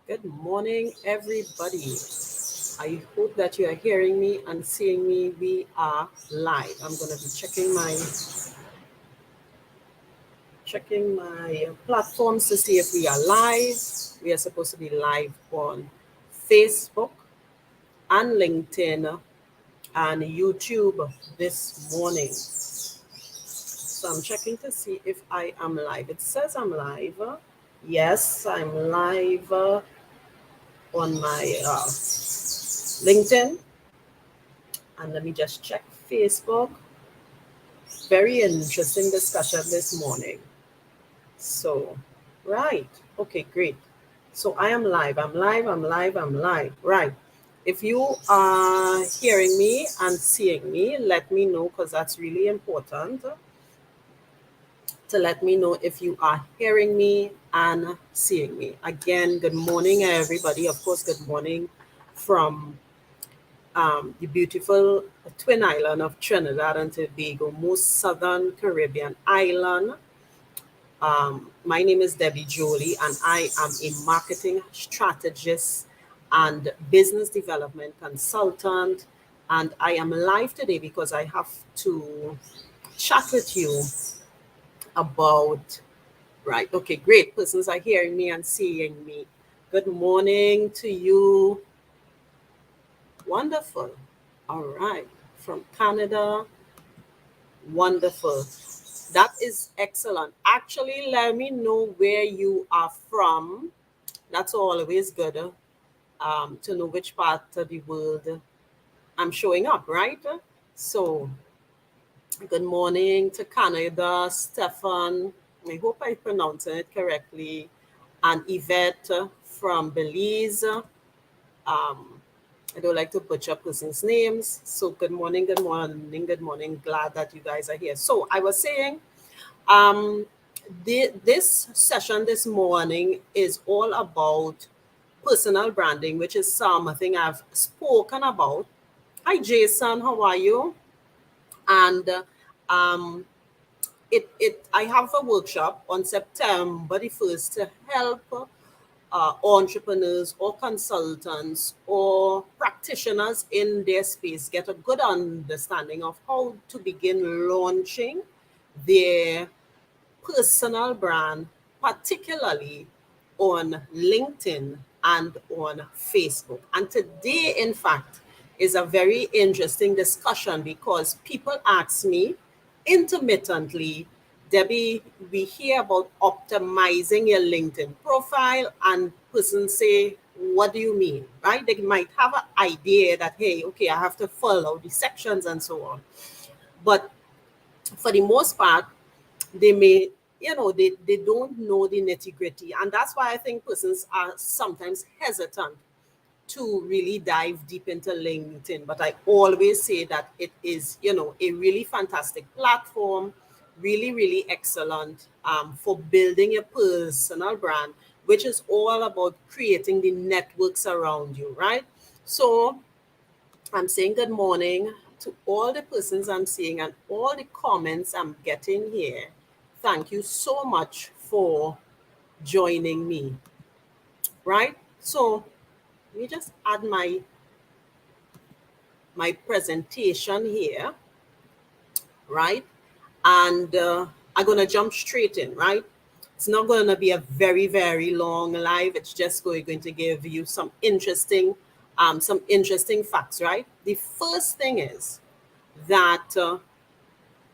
Good morning, everybody. I hope that you are hearing me and seeing me. We are live. I'm going to be checking my platforms to see if we are live. We are supposed to be live on Facebook and LinkedIn and YouTube this morning. So I'm checking to see if I am live. It says I'm live. Yes, I'm live on my LinkedIn. And let me just check Facebook. Very interesting discussion this morning. So, right. Okay, great. So I am live. I'm live. I'm live. I'm live. Right. If you are hearing me and seeing me, let me know because that's really important to let me know if you are hearing me and seeing me. Again, good morning, everybody. Of course, good morning from the beautiful twin island of Trinidad and Tobago, most southern Caribbean island. My name is Debbie Jolie, and I am a marketing strategist and business development consultant. And I am live today because I have to chat with you about, right? Okay, great. Persons are hearing me and seeing me. Good morning to you. Wonderful. All right. From Canada. Wonderful. That is excellent. Actually, let me know where you are from. That's always good to know which part of the world I'm showing up, right? So, good morning to Canada, Stefan. I hope I pronounced it correctly. And Yvette from Belize. I don't like to butcher persons' names. So, good morning, good morning, good morning. Glad that you guys are here. So, I was saying, Um, this session this morning is all about personal branding, which is something I've spoken about. Hi, Jason, how are you? And um, I have a workshop on September the 1st to help entrepreneurs or consultants or practitioners in their space get a good understanding of how to begin launching their personal brand, particularly on LinkedIn and on Facebook. And today, in fact, is a very interesting discussion because people ask me intermittently, Debbie, we hear about optimizing your LinkedIn profile, and persons say, what do you mean? Right? They might have an idea that, hey, okay, I have to follow the sections and so on. But for the most part, they may they don't know the nitty gritty, and that's why I think persons are sometimes hesitant to really dive deep into LinkedIn. But I always say that it is a really fantastic platform, really excellent for building a personal brand, which is all about creating the networks around you, right? So I'm saying good morning to all the persons I'm seeing and all the comments I'm getting here. Thank you so much for joining me, right? So let me just add my presentation here, right? And I'm going to jump straight in, right? It's not going to be a very long live. It's just going to give you some interesting facts, right? The first thing is that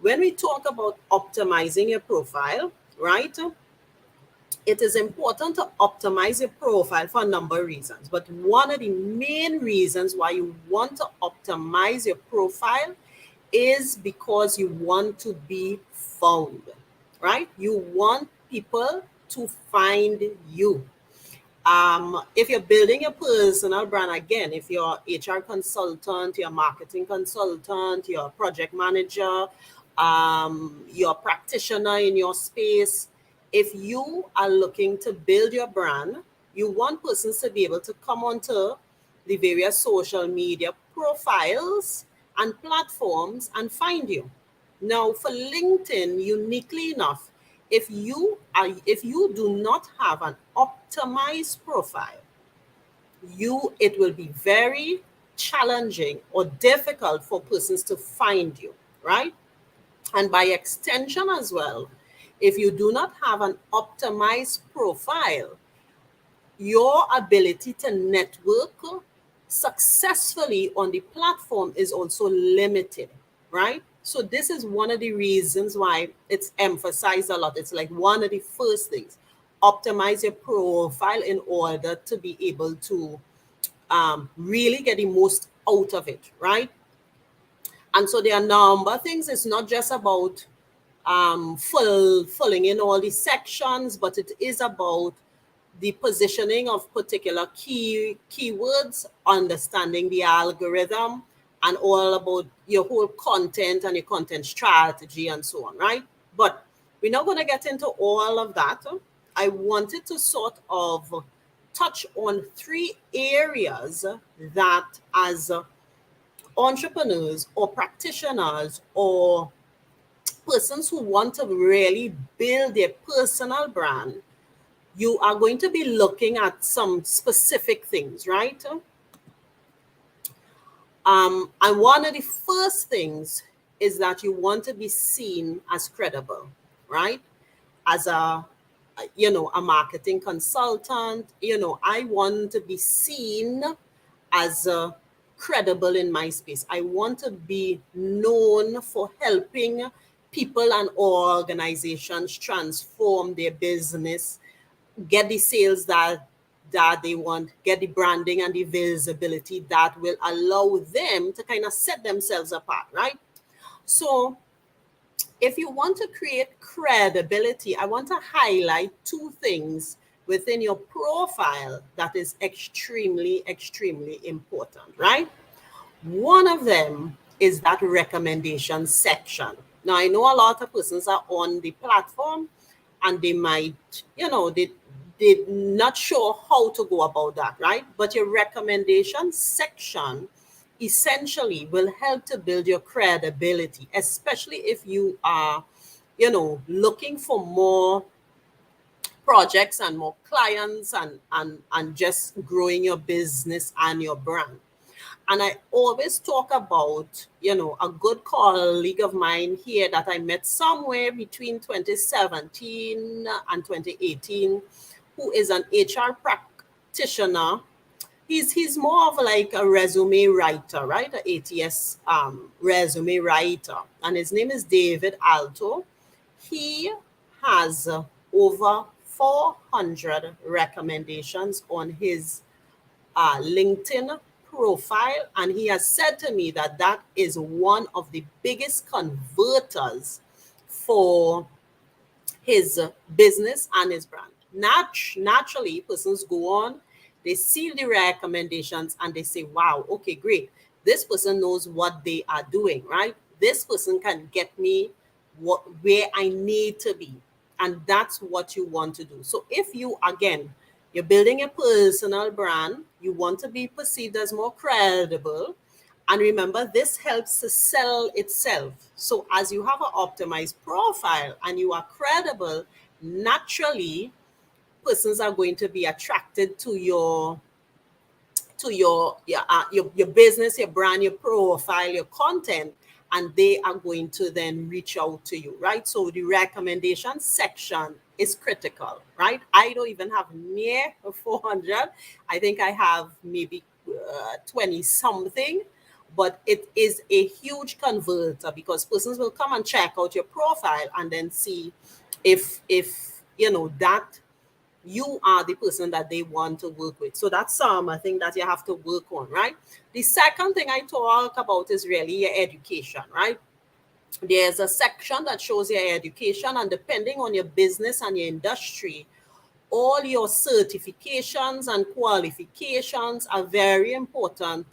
when we talk about optimizing your profile, right, it is important to optimize your profile for a number of reasons. But one of the main reasons why you want to optimize your profile is because you want to be found, right? You want people to find you. If you're building a personal brand, again, if you're HR consultant, you're a marketing consultant, you're a project manager, you're a practitioner in your space, if you are looking to build your brand, you want persons to be able to come onto the various social media profiles and platforms and find you. Now, for LinkedIn, uniquely enough, if you do not have an optimized profile, it will be very challenging or difficult for persons to find you, right? And by extension as well, if you do not have an optimized profile, your ability to network successfully on the platform is also limited, right? So this is one of the reasons why it's emphasized a lot. It's like one of the first things. Optimize your profile in order to be able to really get the most out of it, right? And so there are a number of things. It's not just about filling in all the sections, but it is about the positioning of particular keywords, understanding the algorithm, and all about your whole content and your content strategy and so on, right? But we're not going to get into all of that. I wanted to sort of touch on three areas that, as entrepreneurs or practitioners or persons who want to really build their personal brand, you are going to be looking at some specific things, right? And one of the first things is that you want to be seen as credible, right? As a marketing consultant, I want to be seen as credible in my space. I want to be known for helping people and organizations transform their business, get the sales that they want, get the branding and the visibility that will allow them to kind of set themselves apart, right? So if you want to create credibility, I want to highlight two things within your profile that is extremely, extremely important, right? One of them is that recommendation section. Now, I know a lot of persons are on the platform and they might, they're not sure how to go about that, right? But your recommendation section essentially will help to build your credibility, especially if you are, looking for more projects and more clients and just growing your business and your brand. And I always talk about, a good colleague of mine here that I met somewhere between 2017 and 2018, who is an HR practitioner. He's more of like a resume writer, right? A ATS resume writer. And his name is David Alto. He has over 400 recommendations on his LinkedIn profile, and he has said to me that that is one of the biggest converters for his business and his brand. Naturally, persons go on, they see the recommendations and they say, wow, okay, great. This person knows what they are doing, right? This person can get me where I need to be. And that's what you want to do. So if you, again, you're building a personal brand, you want to be perceived as more credible. And remember, this helps to sell itself. So as you have an optimized profile and you are credible, naturally, persons are going to be attracted to your business, your brand, your profile, your content, and they are going to then reach out to you, right? So the recommendation section is critical, right? I don't even have near 400. I think I have maybe 20 something, but it is a huge converter because persons will come and check out your profile and then see if that you are the person that they want to work with. So that's I think that you have to work on, right? The second thing I talk about is really your education, right? There's a section that shows your education, and depending on your business and your industry, all your certifications and qualifications are very important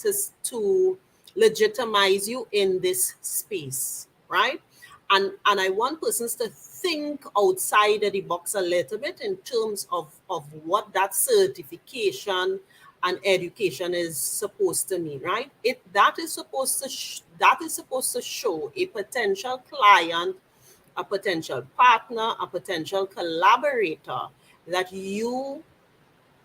to legitimize you in this space, right? And I want persons to think outside of the box a little bit in terms of what that certification and education is supposed to mean, right? That is supposed to show a potential client, a potential partner, a potential collaborator that you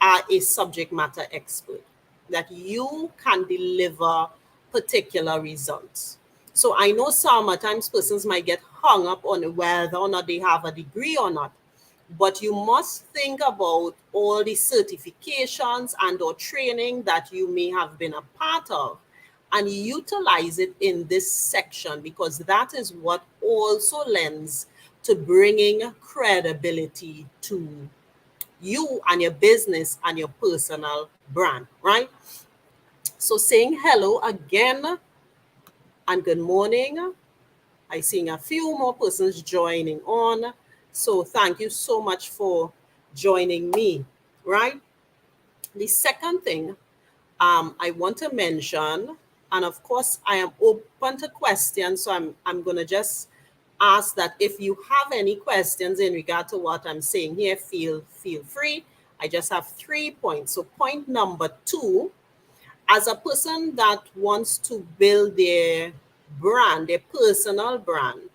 are a subject matter expert. that you can deliver particular results. So I know sometimes persons might get hung up on whether or not they have a degree or not, but you must think about all the certifications and or training that you may have been a part of and utilize it in this section, because that is what also lends to bringing credibility to you and your business and your personal brand, right? So saying hello again and good morning. I seeing a few more persons joining on. So thank you so much for joining me, right? The second thing I want to mention, and of course I am open to questions, so I'm gonna just ask that if you have any questions in regard to what I'm saying here, feel free. I just have 3 points. So point number 2, as a person that wants to build their brand, their personal brand,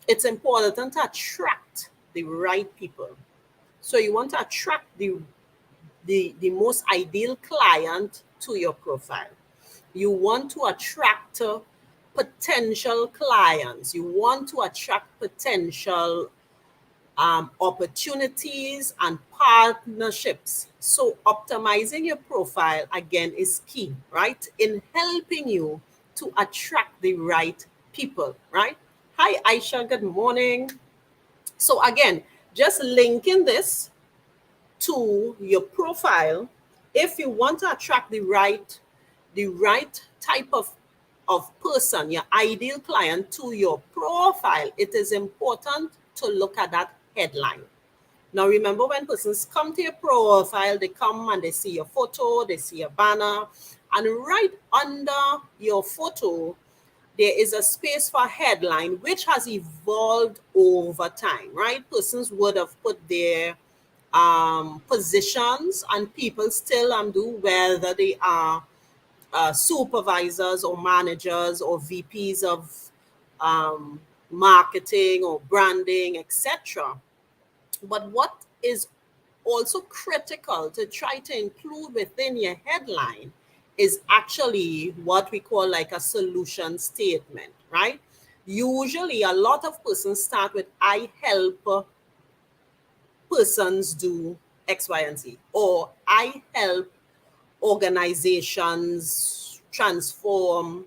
it's important to attract the right people. So you want to attract the most ideal client to your profile. You want to attract potential clients. You want to attract potential opportunities and partnerships. So optimizing your profile again is key, right? In helping you to attract the right people, right? Hi, Aisha. Good morning. So again, just linking this to your profile. If you want to attract the right type of person, your ideal client to your profile, it is important to look at that headline. Now remember, when persons come to your profile, they come and they see your photo, they see a banner, and right under your photo there is a space for headline, which has evolved over time, right? Persons would have put their positions, and people still do, whether they are supervisors or managers or VPs of um, marketing or branding, etc. But what is also critical to try to include within your headline is actually what we call like a solution statement, right? Usually, a lot of persons start with I help persons do X, Y, and Z, or I help organizations transform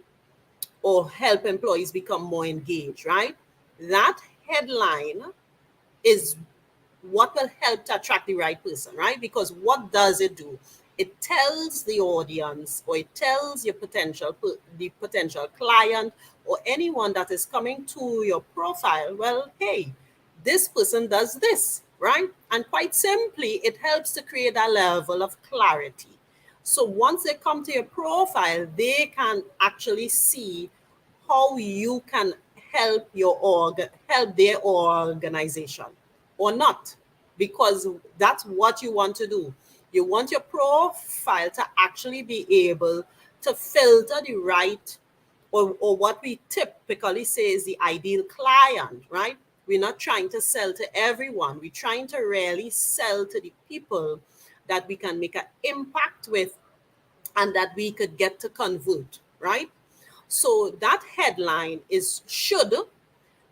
or help employees become more engaged, right? That headline is what will help to attract the right person, right? Because what does it do? It tells the audience, or it tells your the potential client or anyone that is coming to your profile, well, hey, this person does this, right? And quite simply, it helps to create a level of clarity. So once they come to your profile, they can actually see how you can help their organization or not, because that's what you want to do. You want your profile to actually be able to filter the right, or what we typically say is the ideal client, right? We're not trying to sell to everyone. We're trying to really sell to the people that we can make an impact with and that we could get to convert, right? So that headline is should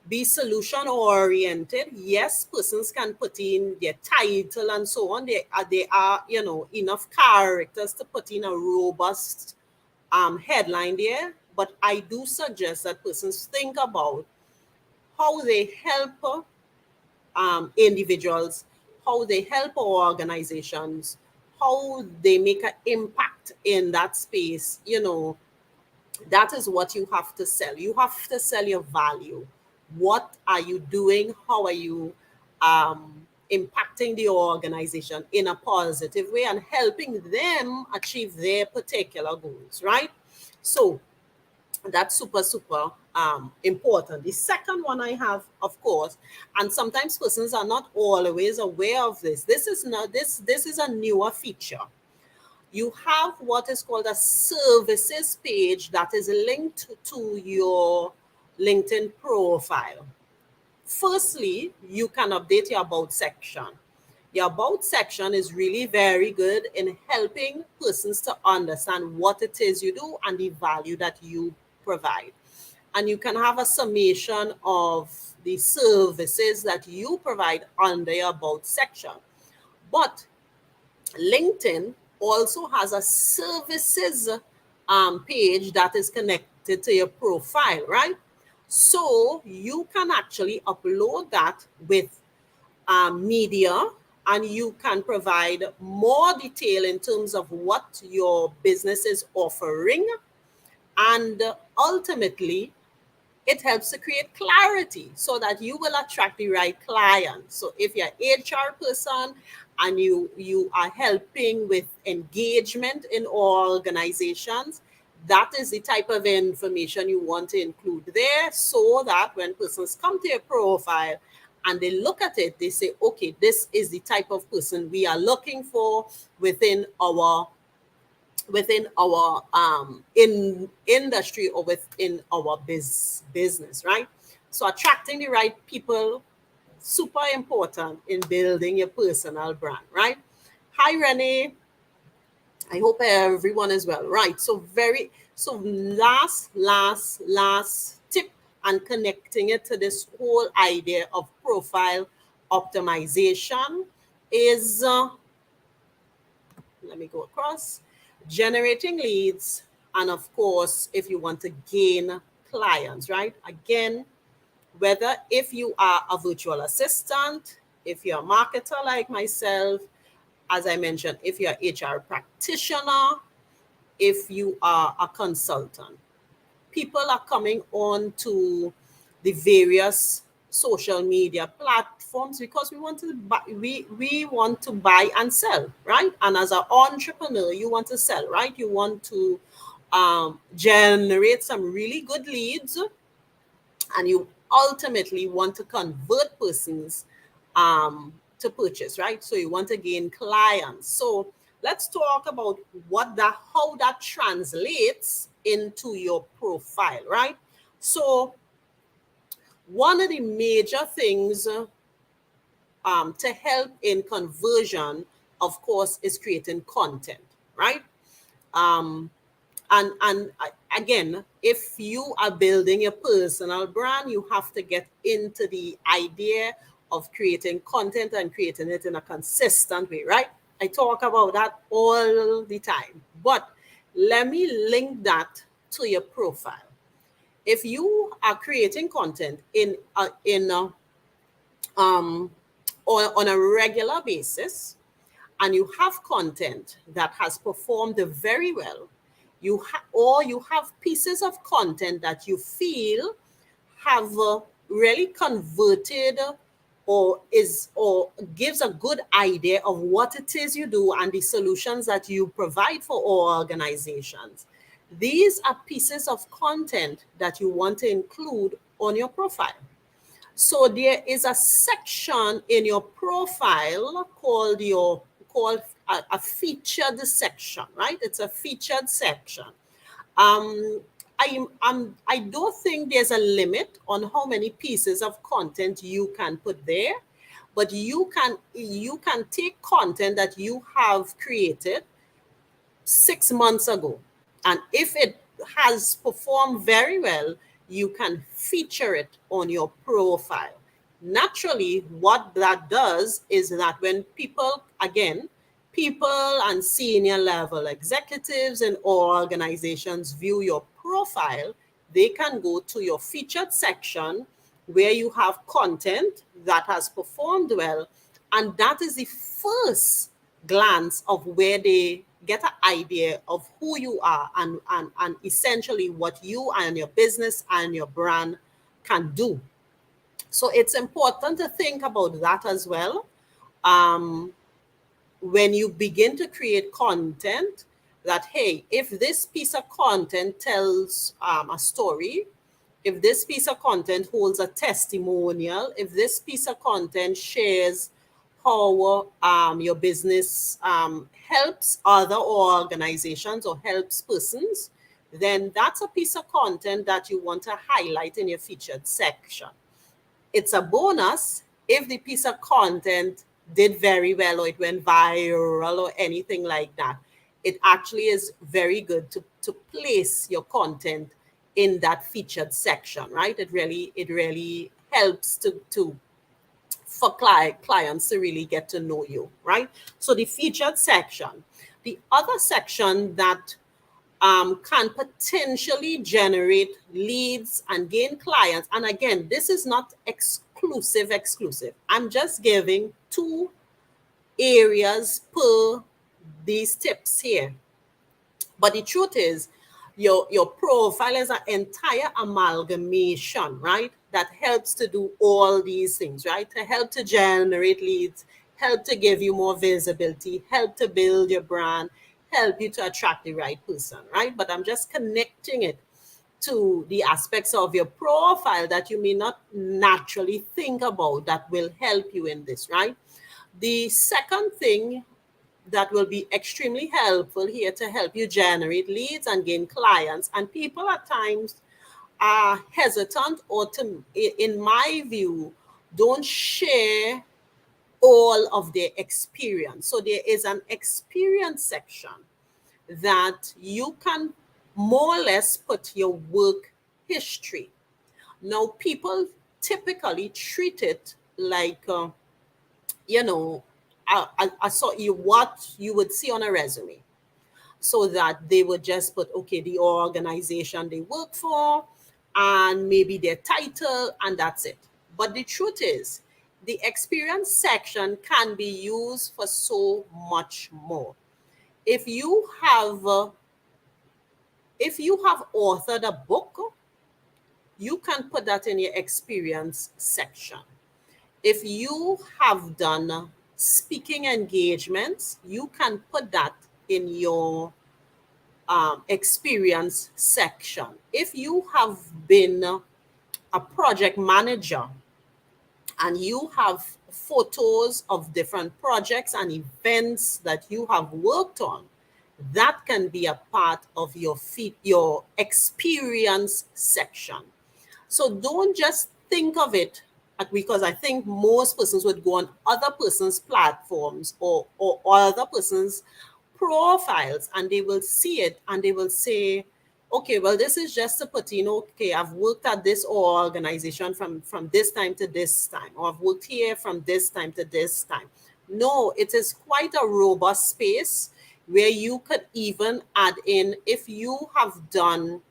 be solution oriented. Yes, persons can put in their title and so on. They are enough characters to put in a robust headline there. But I do suggest that persons think about how they help individuals, how they help organizations, how they make an impact in that space. That is what you have to sell. You have to sell your value. What are you doing? How are you impacting the organization in a positive way and helping them achieve their particular goals, right? So that's super important. The second one I have, of course, and sometimes persons are not always aware of this. This is a newer feature. You have what is called a services page that is linked to your LinkedIn profile. Firstly, you can update your about section. The about section is really very good in helping persons to understand what it is you do and the value that you provide. And you can have a summation of the services that you provide under your about section. But LinkedIn also has a services page that is connected to your profile, right? So you can actually upload that with media, and you can provide more detail in terms of what your business is offering. And ultimately, it helps to create clarity so that you will attract the right clients. So if you're an HR person and you are helping with engagement in organizations, that is the type of information you want to include there, so that when persons come to your profile and they look at it, they say, okay, this is the type of person we are looking for within our in industry or within our business, right? So attracting the right people, super important in building your personal brand, right? Hi Renee, I hope everyone is well, right? So last tip, and connecting it to this whole idea of profile optimization is let me go across, generating leads, and of course, if you want to gain clients, right? Again, whether if you are a virtual assistant, if you're a marketer like myself, as I mentioned, if you're an HR practitioner, if you are a consultant, people are coming on to the various social media platforms because we want to buy, we want to buy and sell, right? And as an entrepreneur, you want to sell, right? You want to generate some really good leads, and you ultimately want to convert persons to purchase, right? So you want to gain clients. So let's talk about how that translates into your profile, right? So one of the major things to help in conversion, of course, is creating content, right? Um, and again, if you are building a personal brand, you have to get into the idea of creating content and creating it in a consistent way, right? I talk about that all the time, but let me link that to your profile. If you are creating content um, on a regular basis, and you have content that has performed very well, or you have pieces of content that you feel have really converted, or gives a good idea of what it is you do and the solutions that you provide for organizations. These are pieces of content that you want to include on your profile. So there is a section in your profile called a featured section, right? It's a featured section. Um, I don't think there's a limit on how many pieces of content you can put there, but you can take content that you have created 6 months ago, and if it has performed very well, you can feature it on your profile. Naturally, what that does is that when people and senior level executives and organizations view your profile, they can go to your featured section where you have content that has performed well, and that is the first glance of where they get an idea of who you are, and essentially what you and your business and your brand can do. So it's important to think about that as well. Um, when you begin to create content, that hey, if this piece of content tells a story, if this piece of content holds a testimonial, if this piece of content shares how your business helps other organizations or helps persons, then that's a piece of content that you want to highlight in your featured section. It's a bonus if the piece of content did very well or it went viral or anything like that, it actually is very good to place your content in that featured section, right? It really helps to for clients to really get to know you, right? So the featured section. The other section that can potentially generate leads and gain clients. And again, this is not exclusive. I'm just giving two areas per these tips here. But the truth is, your profile is an entire amalgamation, right? That helps to do all these things, right? To help to generate leads, help to give you more visibility, help to build your brand, help you to attract the right person, right? But I'm just connecting it to the aspects of your profile that you may not naturally think about that will help you in this, right? The second thing that will be extremely helpful here to help you generate leads and gain clients. And people at times are hesitant or, in my view, don't share all of their experience. So there is an experience section that you can more or less put your work history. Now, people typically treat it like, you know, I saw you what you would see on a resume, so that they would just put, okay, the organization they work for and maybe their title, and that's it. But the truth is, the experience section can be used for so much more. If you have if you have authored a book, you can put that in your experience section. If you have done speaking engagements, you can put that in your experience section. If you have been a project manager and you have photos of different projects and events that you have worked on, that can be a part of your experience section. So don't just think of it, because I think most persons would go on other persons' platforms or other persons' profiles, and they will see it and they will say, okay, well, this is just to put, okay, I've worked at this organization from this time to this time, or I've worked here from this time to this time. No, it is quite a robust space where you could even add in, if you have done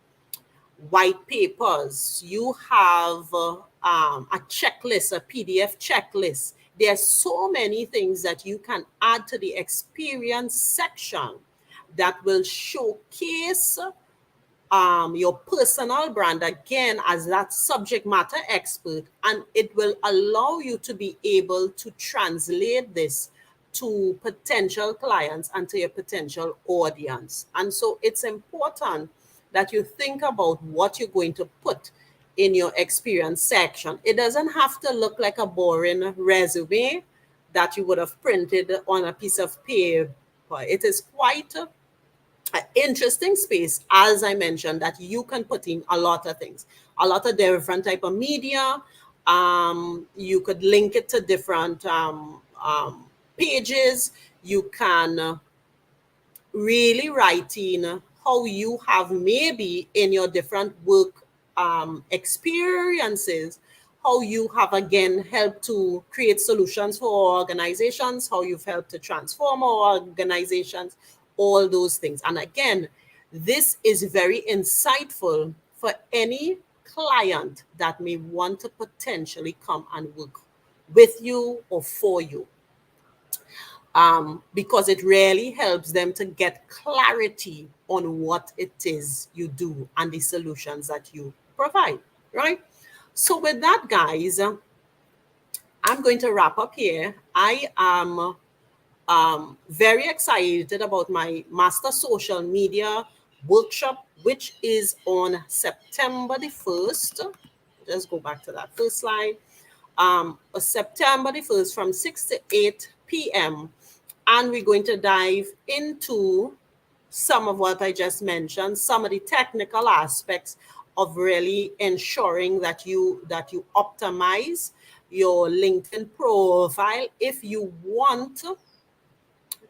white papers, you have a checklist, a PDF checklist. There's so many things that you can add to the experience section that will showcase your personal brand again as that subject matter expert, and it will allow you to be able to translate this to potential clients and to your potential audience. And so it's important that you think about what you're going to put in your experience section. It doesn't have to look like a boring resume that you would have printed on a piece of paper. It is quite an interesting space, as I mentioned, that you can put in a lot of things, a lot of different type of media. You could link it to different pages. You can really write in how you have maybe in your different work experiences, how you have again helped to create solutions for organizations, how you've helped to transform our organizations, all those things. And again, this is very insightful for any client that may want to potentially come and work with you or for you, because it really helps them to get clarity on what it is you do and the solutions that you provide, right? So, with that, guys, I'm going to wrap up here. I am very excited about my Master Social Media workshop, which is on September the 1st. Just go back to that first slide. September the 1st from 6 to 8 p.m. And we're going to dive into some of what I just mentioned, some of the technical aspects of really ensuring that you optimize your LinkedIn profile if you want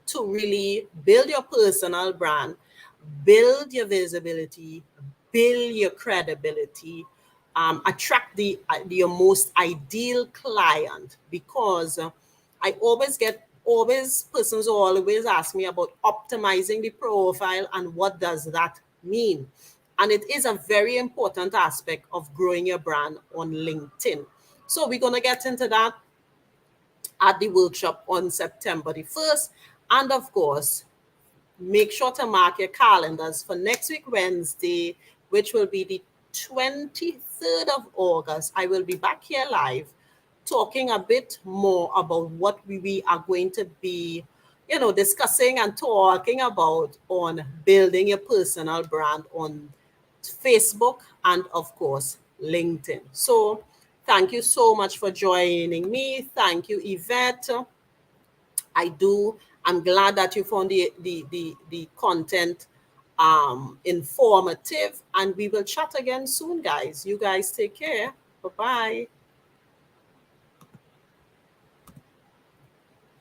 to really build your personal brand, build your visibility, build your credibility, attract your most ideal client. Because I always get always persons always ask me about optimizing the profile and what does that mean. And it is a very important aspect of growing your brand on LinkedIn. So we're going to get into that at the workshop on September the 1st. And of course, make sure to mark your calendars for next week, Wednesday, which will be the 23rd of August. I will be back here live talking a bit more about what we are going to be, discussing and talking about on building your personal brand on Facebook and, of course, LinkedIn. So, thank you so much for joining me. Thank you, Yvette. I do. I'm glad that you found the content informative, and we will chat again soon, guys. You guys take care. Bye bye.